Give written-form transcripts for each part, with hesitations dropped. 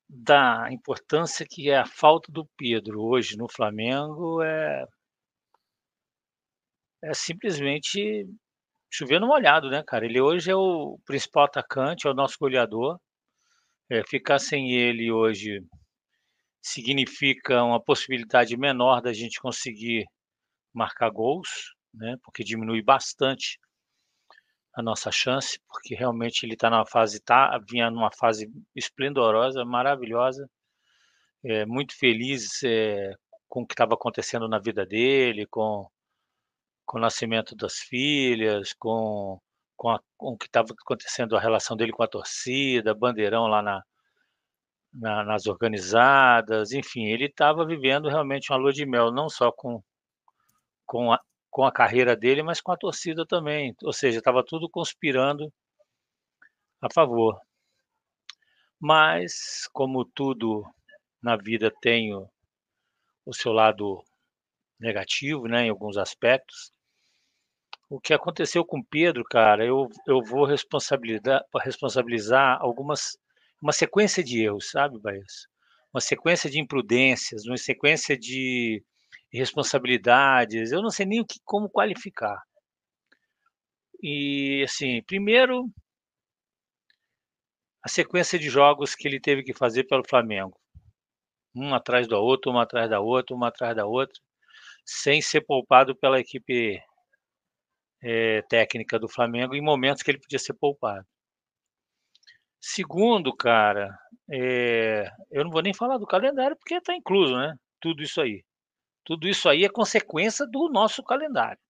da importância que é a falta do Pedro hoje no Flamengo é simplesmente chover no molhado, né, cara. Ele hoje é o principal atacante, é o nosso goleador. Ficar sem ele hoje significa uma possibilidade menor da gente conseguir marcar gols, né, porque diminui bastante a nossa chance, porque realmente ele está numa fase vinha numa fase esplendorosa, maravilhosa, muito feliz, com o que estava acontecendo na vida dele, com o nascimento das filhas, com o que estava acontecendo, a relação dele com a torcida, bandeirão lá nas organizadas, enfim, ele estava vivendo realmente uma lua de mel, não só com a com a carreira dele, mas com a torcida também, ou seja, estava tudo conspirando a favor. Mas, como tudo na vida tem o seu lado negativo, né, em alguns aspectos, o que aconteceu com o Pedro, cara, eu vou responsabilizar uma sequência de erros, sabe, Baez? Uma sequência de imprudências, uma sequência de irresponsabilidades, eu não sei nem como qualificar. E, assim, primeiro, a sequência de jogos que ele teve que fazer pelo Flamengo, um atrás do outro, uma atrás da outra, uma atrás da outra, sem ser poupado pela equipe, técnica do Flamengo em momentos que ele podia ser poupado. Segundo, cara, eu não vou nem falar do calendário, porque está incluso, né, tudo isso aí. Tudo isso aí é consequência do nosso calendário.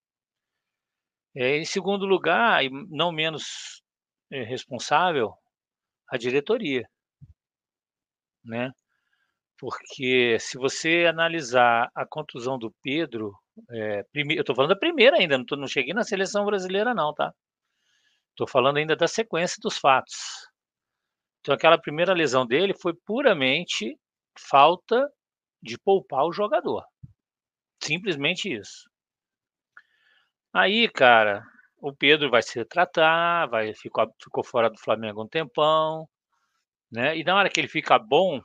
Em segundo lugar, e não menos, responsável, a diretoria, né. Porque se você analisar a contusão do Pedro, eu estou falando da primeira ainda, não cheguei na seleção brasileira não, tá. Estou falando ainda da sequência dos fatos. Então aquela primeira lesão dele foi puramente falta de poupar o jogador, simplesmente isso. Aí, cara, o Pedro vai se tratar, ficou fora do Flamengo um tempão, né, e na hora que ele fica bom,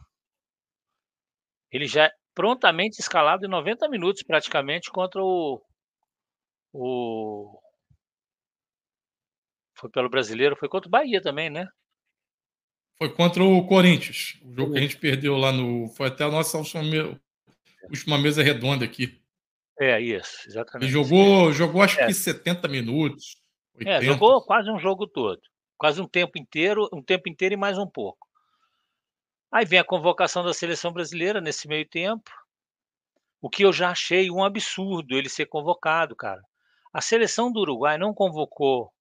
ele já é prontamente escalado em 90 minutos praticamente contra o foi pelo Brasileiro, foi contra o Bahia também, né? Foi contra o Corinthians, o jogo que a gente Isso. perdeu lá no. Foi até a nossa última mesa redonda aqui. Isso, Ele exatamente. jogou acho É, que 70 minutos, 80. jogou quase um jogo todo, quase um tempo inteiro e mais um pouco. Aí vem a convocação da seleção brasileira nesse meio tempo, o que eu já achei um absurdo ele ser convocado, cara. A seleção do Uruguai não convocou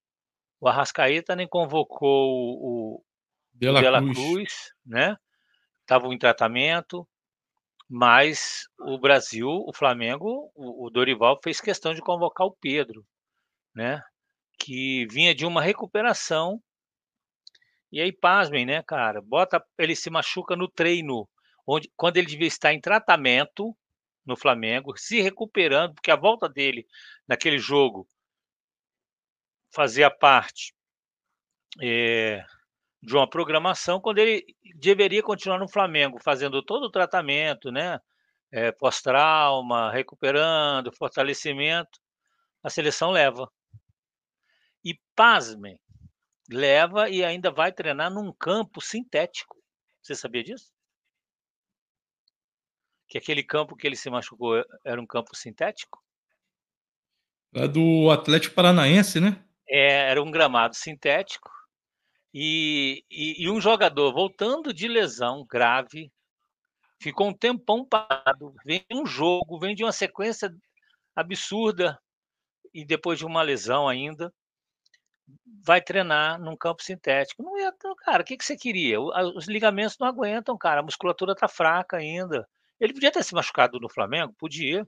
o Arrascaeta, nem convocou De o La De La Cruz. Cruz, né, estavam em tratamento, mas o Brasil, o Flamengo, o Dorival fez questão de convocar o Pedro, né, que vinha de uma recuperação. E aí, pasmem, né, cara, bota ele se machuca no treino, quando ele devia estar em tratamento no Flamengo, se recuperando, porque a volta dele naquele jogo fazia parte, eh, de uma programação, quando ele deveria continuar no Flamengo, fazendo todo o tratamento, né, pós-trauma, recuperando, fortalecimento, a seleção leva. E pasmem, leva e ainda vai treinar num campo sintético. Você sabia disso? Que aquele campo que ele se machucou era um campo sintético? Lá do Atlético Paranaense, né? Era um gramado sintético, e um jogador voltando de lesão grave, ficou um tempão parado, vem um jogo, vem de uma sequência absurda, e depois de uma lesão ainda, vai treinar num campo sintético. Não ia, cara, o que você queria? Os ligamentos não aguentam, cara, a musculatura tá fraca ainda. Ele podia ter se machucado no Flamengo? Poderia,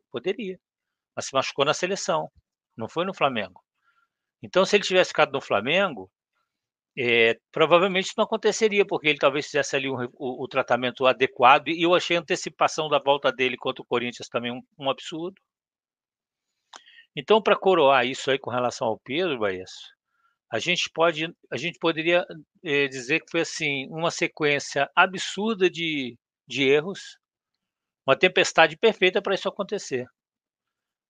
mas se machucou na seleção, não foi no Flamengo. Então, se ele tivesse ficado no Flamengo, provavelmente isso não aconteceria, porque ele talvez fizesse ali o tratamento adequado, e eu achei a antecipação da volta dele contra o Corinthians também um absurdo. Então, para coroar isso aí com relação ao Pedro, Baesso, a gente poderia, dizer que foi, assim, uma sequência absurda de erros, uma tempestade perfeita para isso acontecer.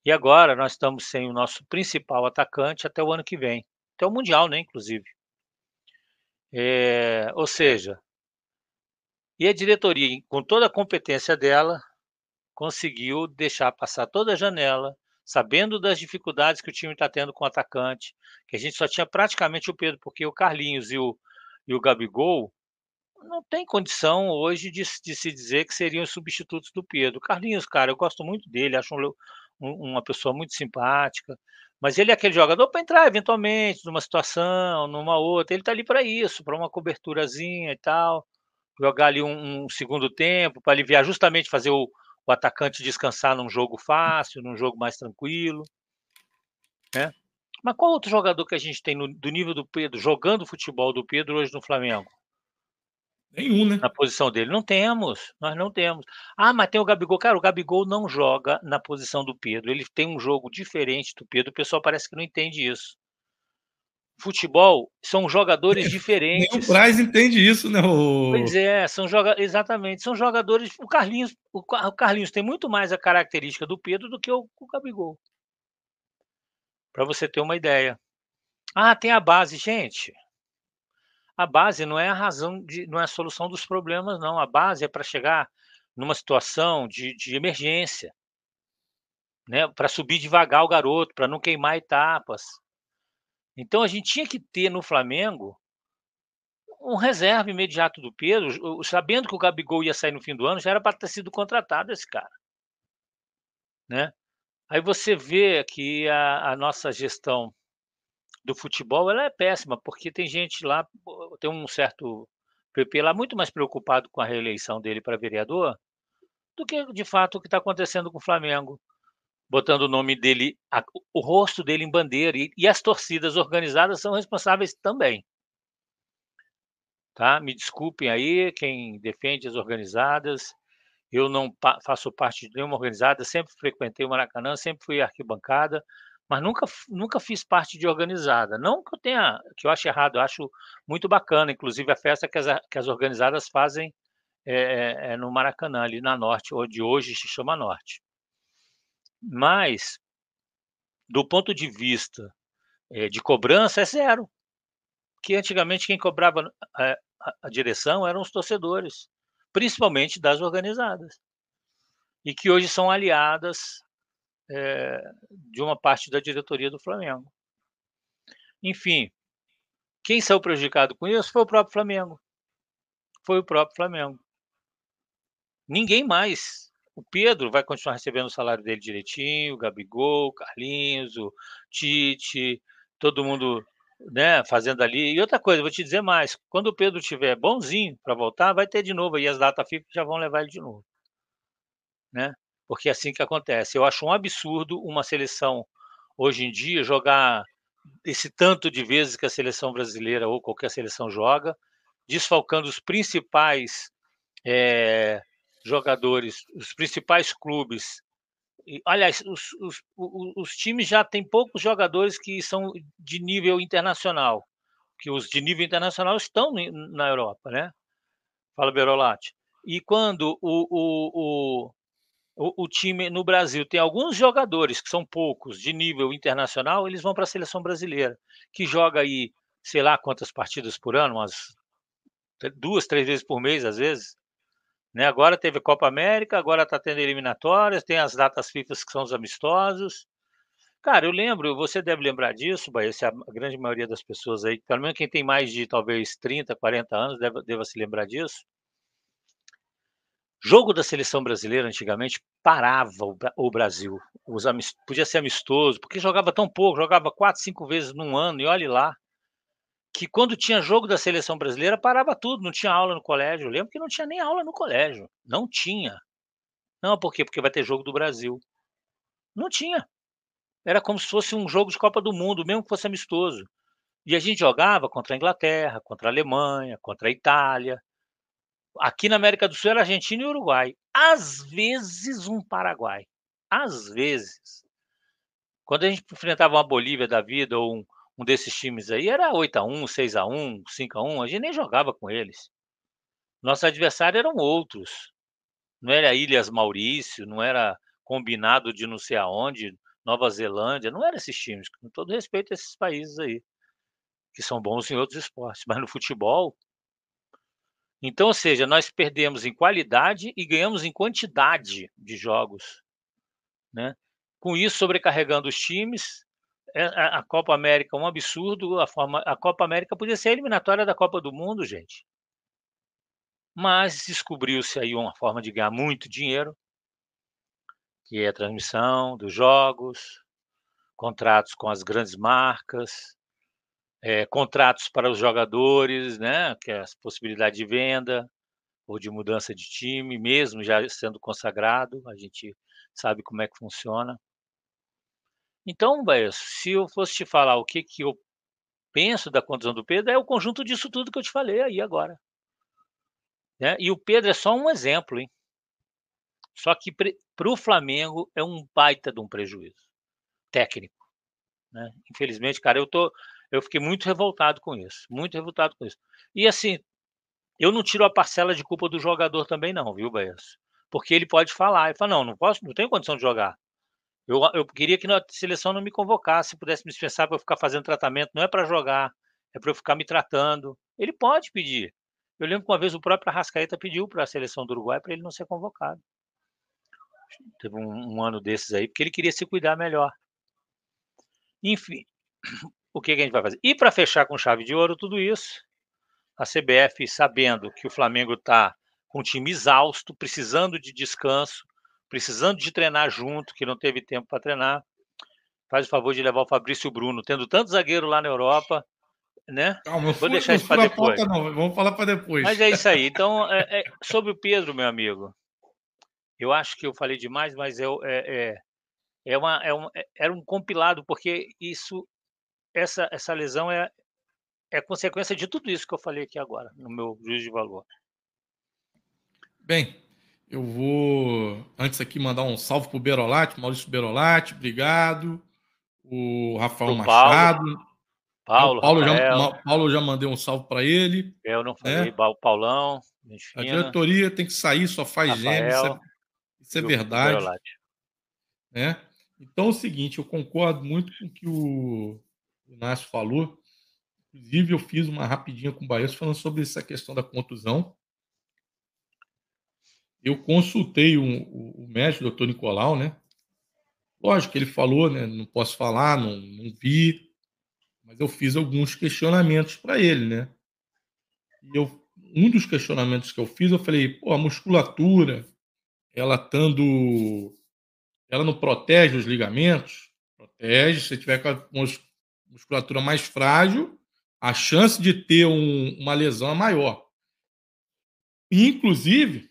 E agora nós estamos sem o nosso principal atacante até o ano que vem, até o mundial, né, inclusive. Ou seja, e a diretoria, com toda a competência dela, conseguiu deixar passar toda a janela, sabendo das dificuldades que o time está tendo com o atacante, que a gente só tinha praticamente o Pedro, porque o Carlinhos e o Gabigol não tem condição hoje de se dizer que seriam os substitutos do Pedro. O Carlinhos, cara, eu gosto muito dele, acho uma pessoa muito simpática, mas ele é aquele jogador para entrar eventualmente numa situação, numa outra, ele está ali para isso, para uma coberturazinha e tal, jogar ali um segundo tempo para aliviar, justamente fazer o atacante descansar num jogo fácil, num jogo mais tranquilo, né. Mas qual outro jogador que a gente tem do nível do Pedro, jogando o futebol do Pedro hoje no Flamengo? Nenhum, né? Na posição dele? Não temos, nós não temos. Ah, mas tem o Gabigol. Cara, o Gabigol não joga na posição do Pedro, ele tem um jogo diferente do Pedro, o pessoal parece que não entende isso. Futebol são jogadores Nem o diferentes. Braz entende isso, né, Pois é, exatamente, são jogadores. O Carlinhos tem muito mais a característica do Pedro do que o Gabigol, para você ter uma ideia. Ah, tem a base. Gente, a base não é a razão não é a solução dos problemas não, a base é para chegar numa situação de emergência, né, para subir devagar o garoto, para não queimar etapas. Então a gente tinha que ter no Flamengo um reserva imediato do Pedro, sabendo que o Gabigol ia sair no fim do ano, já era para ter sido contratado esse cara, né. Aí você vê que a nossa gestão do futebol, ela é péssima, porque tem gente lá, tem um certo PP lá muito mais preocupado com a reeleição dele para vereador, do que de fato o que está acontecendo com o Flamengo, botando o nome dele, o rosto dele em bandeira, e as torcidas organizadas são responsáveis também, tá. Me desculpem aí quem defende as organizadas, eu não faço parte de nenhuma organizada, sempre frequentei o Maracanã, sempre fui arquibancada, mas nunca fiz parte de organizada. Não que eu ache errado, eu acho muito bacana, inclusive a festa que as organizadas fazem, no Maracanã, ali na Norte, onde hoje se chama Norte. Mas, do ponto de vista, de cobrança, é zero, que antigamente quem cobrava a direção eram os torcedores, principalmente das organizadas, e que hoje são aliadas, de uma parte da diretoria do Flamengo. Enfim, quem saiu prejudicado com isso foi o próprio Flamengo, foi o próprio Flamengo. Ninguém mais. O Pedro vai continuar recebendo o salário dele direitinho, o Gabigol, o Carlinhos, o Tite, todo mundo, né, fazendo ali. E outra coisa, vou te dizer mais, quando o Pedro estiver bonzinho para voltar, vai ter de novo aí as datas FIFA já vão levar ele de novo, né, porque é assim que acontece. Eu acho um absurdo uma seleção, hoje em dia, jogar esse tanto de vezes que a seleção brasileira ou qualquer seleção joga, desfalcando os principais, jogadores, os principais clubes. E, aliás, os times já têm poucos jogadores que são de nível internacional, que os de nível internacional estão na Europa, né? Fala, Berolatti. E quando o time no Brasil tem alguns jogadores, que são poucos, de nível internacional, eles vão para a seleção brasileira, que joga aí, sei lá quantas partidas por ano, umas 2, 3 vezes por mês, às vezes, né. Agora teve Copa América, agora está tendo eliminatórias, tem as datas FIFAs que são os amistosos. Cara, eu lembro, você deve lembrar disso, Bahia, se a grande maioria das pessoas aí, pelo menos quem tem mais de talvez 30, 40 anos, deva se lembrar disso. Jogo da seleção brasileira antigamente parava o Brasil, podia ser amistoso, porque jogava tão pouco, jogava 4, 5 vezes num ano e olhe lá, que quando tinha jogo da seleção brasileira parava tudo, não tinha aula no colégio, eu lembro que não tinha nem aula no colégio, não tinha. Não, por quê? Porque vai ter jogo do Brasil. Não tinha, era como se fosse um jogo de Copa do Mundo, mesmo que fosse amistoso. E a gente jogava contra a Inglaterra, contra a Alemanha, contra a Itália. Aqui na América do Sul era Argentina e Uruguai, às vezes um Paraguai, às vezes. Quando a gente enfrentava uma Bolívia da vida ou um um desses times aí, era 8-1, 6-1, 5-1, a gente nem jogava com eles. Nossos adversários eram outros. Não era Ilhas Maurício, não era Combinado de não sei aonde, Nova Zelândia, não era esses times, com todo respeito a esses países aí, que são bons em outros esportes, mas no futebol. Então, ou seja, nós perdemos em qualidade e ganhamos em quantidade de jogos, né. Com isso, sobrecarregando os times, a Copa América é um absurdo, a Copa América podia ser a eliminatória da Copa do Mundo, gente. Mas descobriu-se aí uma forma de ganhar muito dinheiro, que é a transmissão dos jogos, contratos com as grandes marcas, contratos para os jogadores, né, que é as possibilidade de venda ou de mudança de time, mesmo já sendo consagrado, a gente sabe como é que funciona. Então, Baesso, se eu fosse te falar o que que eu penso da contusão do Pedro, é o conjunto disso tudo que eu te falei aí agora, né. E o Pedro é só um exemplo, hein. Só que para o Flamengo é um baita de um prejuízo técnico, né. Infelizmente, cara, eu fiquei muito revoltado com isso, muito revoltado com isso. E assim, eu não tiro a parcela de culpa do jogador também não, viu, Baesso. Porque ele pode falar, ele fala: "Não, não posso, não tenho condição de jogar. Eu queria que na seleção não me convocasse, pudesse me dispensar para eu ficar fazendo tratamento, não é para jogar, é para eu ficar me tratando". Ele pode pedir. Eu lembro que uma vez o próprio Arrascaeta pediu para a seleção do Uruguai para ele não ser convocado. Teve um ano desses aí, porque ele queria se cuidar melhor. Enfim, o que que a gente vai fazer? E para fechar com chave de ouro tudo isso, a CBF, sabendo que o Flamengo está com o time exausto, precisando de descanso, precisando de treinar junto, que não teve tempo para treinar, faz o favor de levar o Fabrício Bruno, tendo tanto zagueiro lá na Europa, né. Calma, Vou deixar não isso para fura a depois. pauta não, vamos falar para Mas depois. é isso aí. Então, sobre o Pedro, meu amigo, eu acho que eu falei demais, mas era um compilado, porque essa lesão é consequência de tudo isso que eu falei aqui agora, no meu juízo de valor. Bem, eu vou antes aqui mandar um salve para o Berolatti, Maurício Berolatti, obrigado. O Rafael Para o Paulo, Machado, né, o Rafael, Paulo eu já mandei um salve para ele, eu não falei, né. Paulão, gente A fina, diretoria tem que sair, só faz gêmeos, Rafael isso é e o verdade, Berolatti. né. Então é o seguinte, eu concordo muito com o que o Inácio falou, inclusive eu fiz uma rapidinha com o Baesso falando sobre essa questão da contusão. Eu consultei o médico, doutor Nicolau, né. Lógico que ele falou, né, não posso falar, não vi, mas eu fiz alguns questionamentos para ele, né. E um dos questionamentos que eu fiz, eu falei: "Pô, a musculatura, ela estando ela não protege os ligamentos?" Protege, se você tiver com a musculatura mais frágil, a chance de ter uma lesão é maior. E inclusive,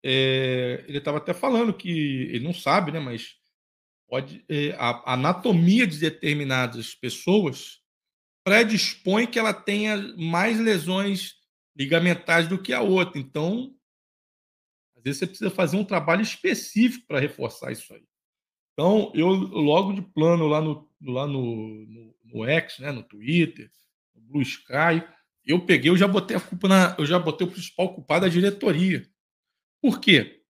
ele estava até falando que ele não sabe, né, mas pode, a anatomia de determinadas pessoas predispõe que ela tenha mais lesões ligamentares do que a outra. Então, às vezes você precisa fazer um trabalho específico para reforçar isso aí. Então, eu logo de plano lá no X, né, no Twitter, no Blue Sky, eu já botei a culpa eu já botei o principal culpado da diretoria. Por quê?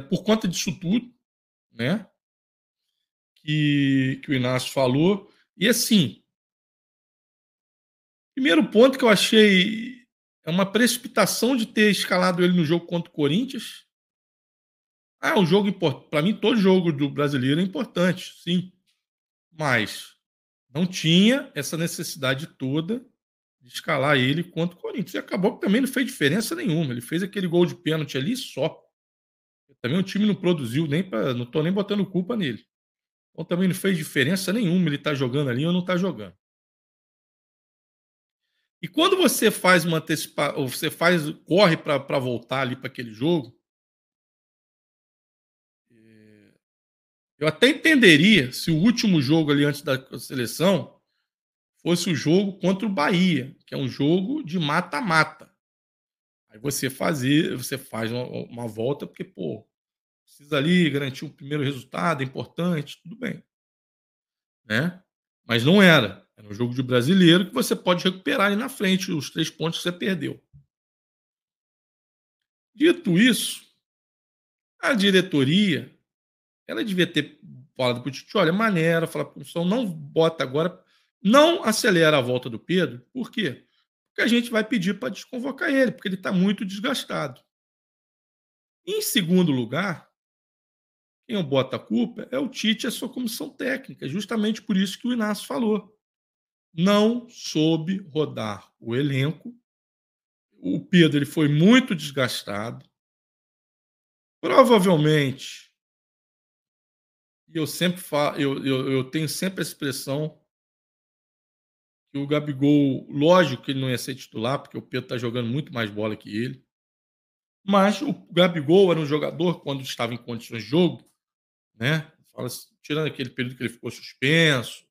Por conta disso tudo, né, que o Inácio falou. E assim, primeiro ponto que eu achei é uma precipitação de ter escalado ele no jogo contra o Corinthians. Ah, um jogo importante. Para mim, todo jogo do brasileiro é importante, sim. Mas não tinha essa necessidade toda de escalar ele contra o Corinthians. E acabou que também não fez diferença nenhuma. Ele fez aquele gol de pênalti ali só. Também o time não produziu nem para. Não estou nem botando culpa nele. Então também não fez diferença nenhuma ele tá jogando ali ou não tá jogando. E quando você faz uma antecipação, ou você corre para voltar ali para aquele jogo, eu até entenderia se o último jogo ali antes da seleção fosse o jogo contra o Bahia, que é um jogo de mata-mata. Aí você faz uma volta, porque, pô, precisa ali garantir o primeiro resultado, é importante, tudo bem. né? Mas não era. Era um jogo de brasileiro que você pode recuperar ali na frente os 3 pontos que você perdeu. Dito isso, a diretoria, ela devia ter falado para o Tite: olha, maneira, falar para a comissão, não bota agora, não acelera a volta do Pedro. Por quê? Porque a gente vai pedir para desconvocar ele, porque ele está muito desgastado. Em segundo lugar, quem bota a culpa é o Tite e a sua comissão técnica, justamente por isso que o Inácio falou. Não soube rodar o elenco. O Pedro ele foi muito desgastado. Provavelmente, e eu sempre falo, eu tenho sempre a expressão que o Gabigol, lógico que ele não ia ser titular, porque o Pedro está jogando muito mais bola que ele. Mas o Gabigol era um jogador, quando estava em condições de jogo, né? Fala assim, tirando aquele período que ele ficou suspenso,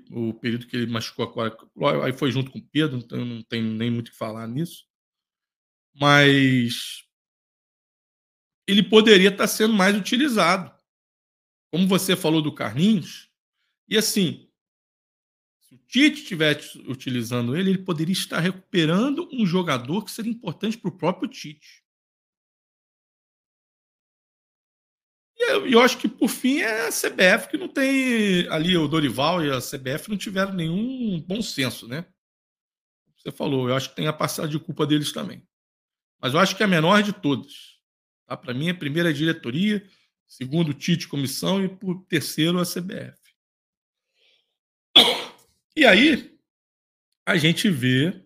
o período que ele machucou agora, aí foi junto com o Pedro, então não tem nem muito o que falar nisso. Mas ele poderia estar sendo mais utilizado. Como você falou do Carlinhos, e assim, se o Tite estivesse utilizando ele, ele poderia estar recuperando um jogador que seria importante para o próprio Tite. E eu acho que, por fim, é a CBF que não tem. Ali, o Dorival e a CBF não tiveram nenhum bom senso, né? Você falou, eu acho que tem a parcela de culpa deles também. Mas eu acho que é a menor de todas. Tá? Para mim, a primeira é a diretoria, segundo, Tite, comissão, e por terceiro, a CBF. E aí, a gente vê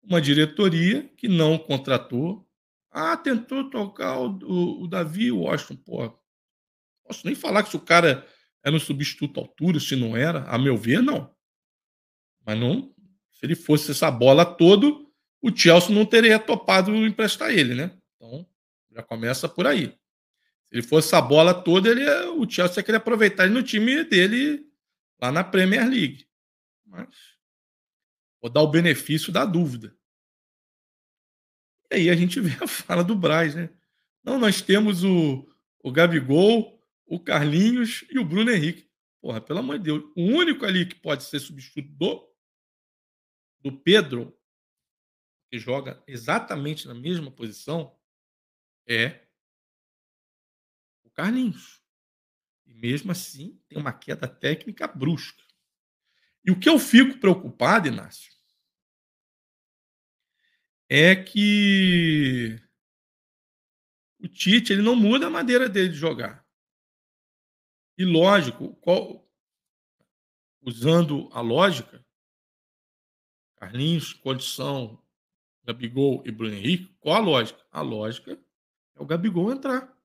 uma diretoria que não contratou. Ah, tentou tocar o Davi Washington. Pô, posso nem falar que se o cara era um substituto à altura, se não era. A meu ver, não. Mas não, se ele fosse essa bola toda, o Chelsea não teria topado emprestar ele, né? Então, já começa por aí. Se ele fosse essa bola toda, o Chelsea ia querer aproveitar ele no time dele lá na Premier League. Mas vou dar o benefício da dúvida. E aí a gente vê a fala do Braz, né? Não, nós temos o Gabigol, o Carlinhos e o Bruno Henrique. Porra, pelo amor de Deus, o único ali que pode ser substituto do Pedro, que joga exatamente na mesma posição, é o Carlinhos. E mesmo assim, tem uma queda técnica brusca. E o que eu fico preocupado, Inácio, é que o Tite ele não muda a maneira dele de jogar. E lógico, usando a lógica, Carlinhos, condição, Gabigol e Bruno Henrique, qual a lógica? A lógica é o Gabigol entrar.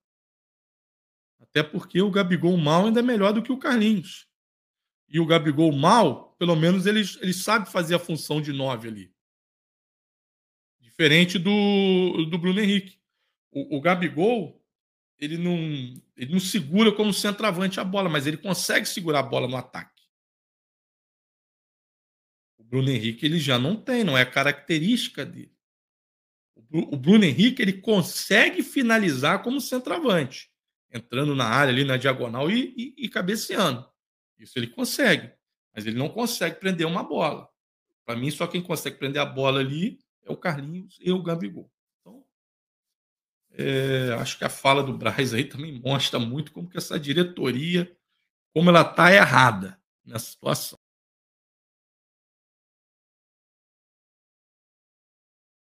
Até porque o Gabigol mal ainda é melhor do que o Carlinhos. E o Gabigol mal, pelo menos ele sabe fazer a função de 9 ali. Diferente do Bruno Henrique. O Gabigol, ele não segura como centroavante a bola, mas ele consegue segurar a bola no ataque. O Bruno Henrique ele já não tem, não é característica dele. O Bruno Henrique ele consegue finalizar como centroavante, entrando na área ali na diagonal e cabeceando. Isso ele consegue, mas ele não consegue prender uma bola. Para mim, só quem consegue prender a bola ali é o Carlinhos e o Gabigol. Então, acho que a fala do Braz aí também mostra muito como que essa diretoria, como ela está errada nessa situação.